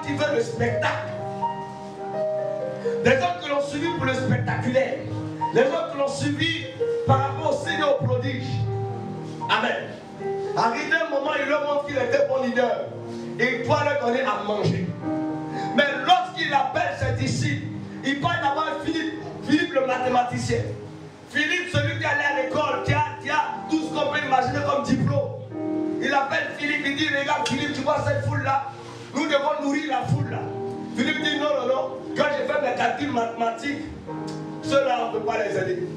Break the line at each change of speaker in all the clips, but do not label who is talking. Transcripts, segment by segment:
qui veulent le spectacle. Les autres qui l'ont suivi pour le spectaculaire. Les autres qui l'ont suivi par rapport au signe au prodige. Amen. Arrivé un moment, il leur montre qu'il était bon leader. Et il doit leur donner à manger. Mais lorsqu'il appelle ses disciples, il parle d'abord Philippe. Philippe le mathématicien. Philippe, celui qui allait à l'école, qui a tout ce qu'on peut imaginer comme diplôme. Il appelle Philippe, il dit, regarde Philippe, tu vois cette foule-là? Nous devons nourrir la foule-là. Philippe dit, non, non, non. Quand j'ai fait mes calculs mathématiques, ceux-là, on ne peut pas les aider.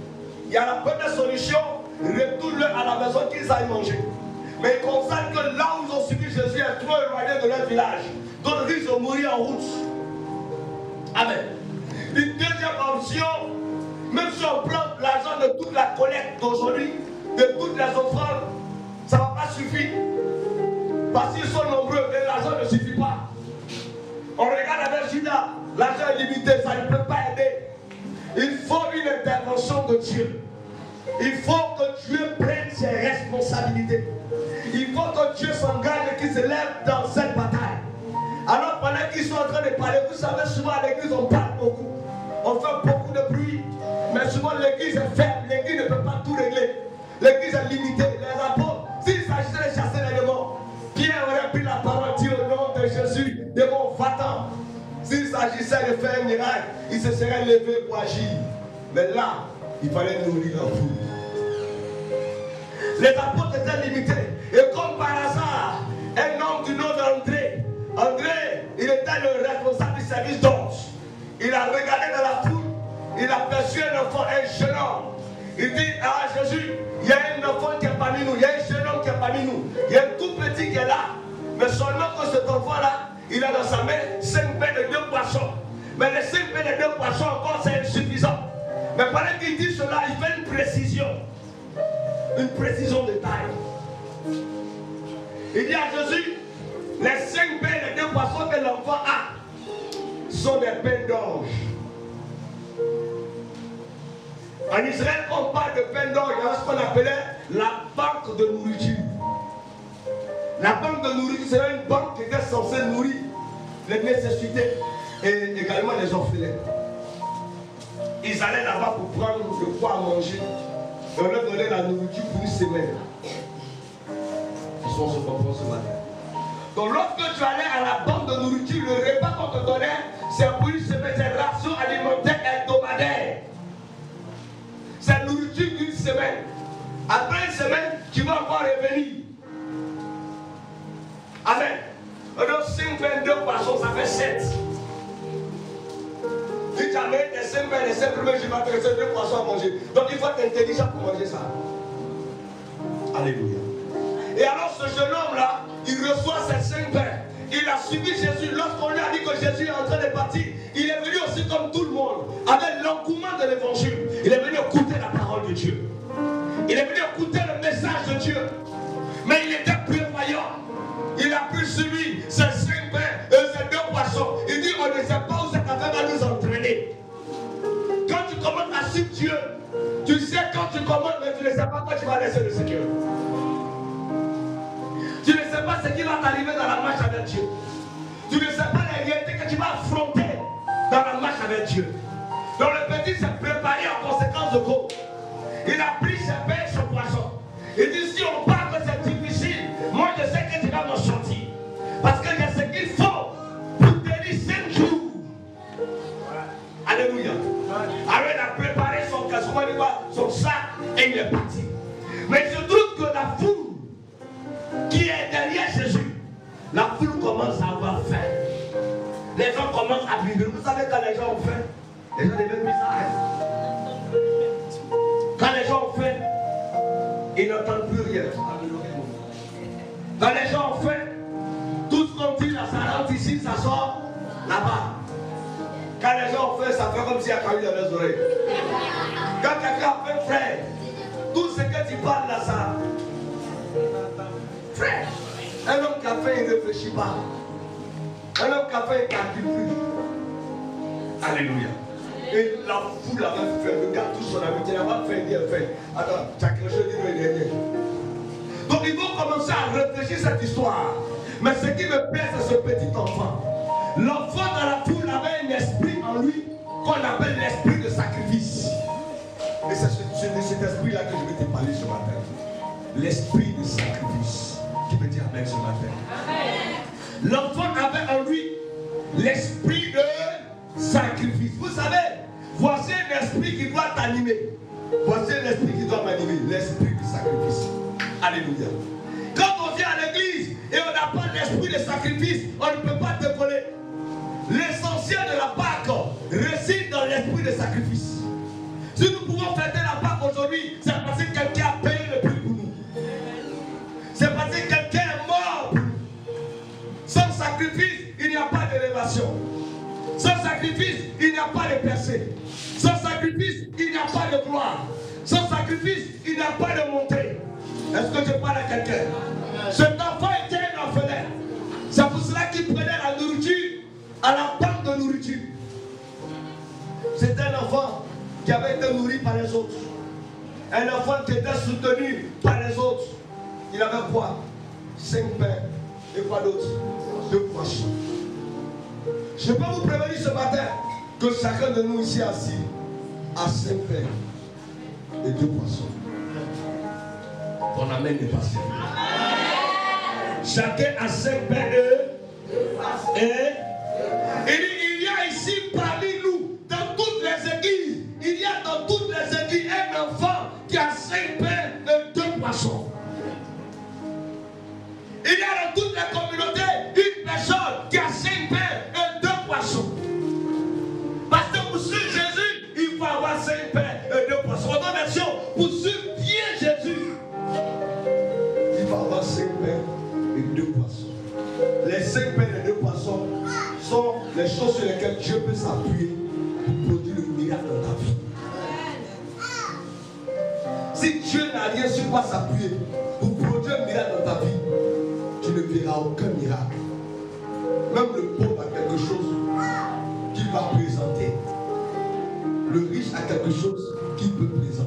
Il y a la première solution, retourne-le à la maison qu'ils aillent manger. Mais ils constatent que là où ils ont suivi Jésus est trop éloigné de leur village. Donc ils ont mouru en route. Amen. Une deuxième option, même si on prend l'argent de toute la collecte d'aujourd'hui, de toutes les offrandes, ça ne va pas suffire. Parce qu'ils sont nombreux et l'argent ne suffit pas. On regarde avec Judas, l'argent est limité, ça ne peut pas aider. Il faut une intervention de Dieu. Il faut que Dieu prenne ses responsabilités. Il faut que Dieu s'engage et qu'il se lève dans cette bataille. Alors pendant qu'ils sont en train de parler, vous savez, souvent à l'église on parle beaucoup. On fait beaucoup de bruit. Mais souvent l'église est faible. L'église ne peut pas tout régler. L'église est limitée. Les apôtres, s'il s'agissait de chasser les démons, Pierre aurait pris la parole, dit au nom de Jésus, démon, va-t'en. S'il s'agissait de faire un miracle, il se serait levé pour agir. Mais là, il fallait nourrir la foule. Les apôtres étaient limités. Et comme par hasard, un homme du nom d'André, André, il était le responsable du service d'ordre. Il a regardé dans la foule, il a perçu un enfant, un jeune homme. Il dit à Jésus, il y a un enfant qui est parmi nous, il y a un jeune homme qui est parmi nous, il y a un tout petit qui est là. Mais seulement que cet enfant-là, il a dans sa main 5 pains et 2 poissons. Mais les 5 pains et 2 poissons encore, c'est insuffisant. Mais pendant qu'il dit cela, il fait une précision. Une précision de taille. Il dit à Jésus, les 5 pains et 2 poissons que l'enfant a sont des pains d'orge. En Israël, on parle de pain d'orge. Il y a ce qu'on appelait la banque de nourriture. La banque de nourriture, c'est une banque qui était censée nourrir les nécessités et également les orphelins. Ils allaient là-bas pour prendre de quoi manger. Et on leur donnait la nourriture pour une semaine. Ils sont se comprendre ce matin. Donc lorsque tu allais à la banque de nourriture, le repas qu'on te donnait, c'est pour une semaine, c'est une ration alimentaire hebdomadaire. C'est la nourriture d'une semaine. Après une semaine, tu vas encore revenir. Amen. Donc 5 pains, 2 poissons, ça fait 7. Si tu as mis tes 5 pains, les 5 premiers jours, tu vas te laisser 2 poissons à manger. Donc il faut être intelligent pour manger ça. Alléluia. Et alors ce jeune homme-là, il reçoit ces 5 pains. Il a suivi Jésus. Lorsqu'on lui a dit que Jésus est en train de partir, il est venu aussi comme tout le monde, avec l'engouement de l'évangile. Il est venu écouter la parole de Dieu. Il est venu écouter le message de Dieu. Mais il était prévoyant. Il a pris sur lui ces 5 pains et ces 2 poissons. Il dit, on ne sait pas où cette affaire va nous entraîner. Quand tu commences à suivre Dieu, tu sais quand tu commences, mais tu ne sais pas quand tu vas laisser le Seigneur. Tu ne sais pas ce qui va t'arriver dans la marche avec Dieu. Tu ne sais pas les réalités que tu vas affronter dans la marche avec Dieu. Donc le petit s'est préparé en conséquence de quoi? Il a pris ses pains et ses poissons. Il dit, si on parle que c'est difficile, moi je sais que tu vas m'en sortir. Parce que j'ai ce qu'il faut pour tenir 5 jours. Alléluia. Alors il a préparé son sac et il est parti. Mais il se trouve que la foule qui est derrière Jésus, la foule commence à avoir faim. Les gens commencent à vivre. Vous savez quand les gens ont faim, les gens deviennent bizarres. Quand les gens ont faim, ils n'entendent plus rien. Quand les gens ont faim, tout ce qu'on dit là, ça rentre ici, ça sort là-bas. Quand les gens ont faim, ça fait comme s'il y a caillou dans les oreilles. Quand quelqu'un a faim, frère, tout ce que tu parles là, ça. Frère, un homme qui a faim, il ne réfléchit pas. Un homme qui a faim, il ne calcule plus. Alléluia. Et la foule avait fait, regarde tout son ami, tu n'as pas fait, il a fait. Attends, tu as quelque chose à dire. Donc ils vont commencer à réfléchir cette histoire. Mais ce qui me plaît, c'est ce petit enfant. L'enfant dans la foule avait un esprit en lui qu'on appelle l'esprit de sacrifice. Et c'est de cet esprit-là que je vais te parler ce matin. L'esprit de sacrifice. Qui me dit amen ce matin? L'enfant avait en lui l'esprit de sacrifice. Vous savez, voici un esprit qui doit t'animer. Voici un esprit qui doit m'animer. L'esprit de sacrifice. Alléluia. Quand on vient à l'église et on n'a pas l'esprit de sacrifice, on ne peut pas te coller. L'essentiel de la Pâque réside dans l'esprit de sacrifice. Si nous pouvons fêter la Pâque aujourd'hui, c'est parce que quelqu'un a payé le prix pour nous. C'est parce que quelqu'un est mort pour nous. Sans sacrifice, il n'y a pas d'élévation. Sans sacrifice, il n'y a pas de percée. Sans sacrifice, il n'y a pas de gloire. Sans sacrifice, il n'y a pas de montée. Est-ce que je parle à quelqu'un? Cet enfant était un orphelin. C'est pour cela qu'il prenait la nourriture à la banque de nourriture. C'était un enfant qui avait été nourri par les autres. Un enfant qui était soutenu par les autres. Il avait quoi? 5 pains. Et quoi d'autre? 2 poissons. Je peux vous prévenir ce matin que chacun de nous ici assis a 5 pains et 2 poissons. Ton amen n'est pas servi. Chacun a 5 pains et il y a ici parmi nous, dans toutes les églises, il y a dans toutes les églises un enfant qui a 5 pains et 2 poissons. Il y a dans toutes les communautés une personne qui a 5 pains et 2 poissons. Parce que pour suivre Jésus, il faut avoir 5 pains et 2 poissons. En d'autres versions, pour suivre bien Jésus, il faut avoir 5 pains et 2 poissons. Les 5 pains et 2 poissons sont les choses sur lesquelles Dieu peut s'appuyer pour produire le miracle dans ta vie. Si Dieu n'a rien sur quoi s'appuyer pour produire un miracle dans ta vie, tu ne verras aucun miracle. Même le pauvre a quelque chose qu'il va présenter. Le riche a quelque chose qu'il peut présenter.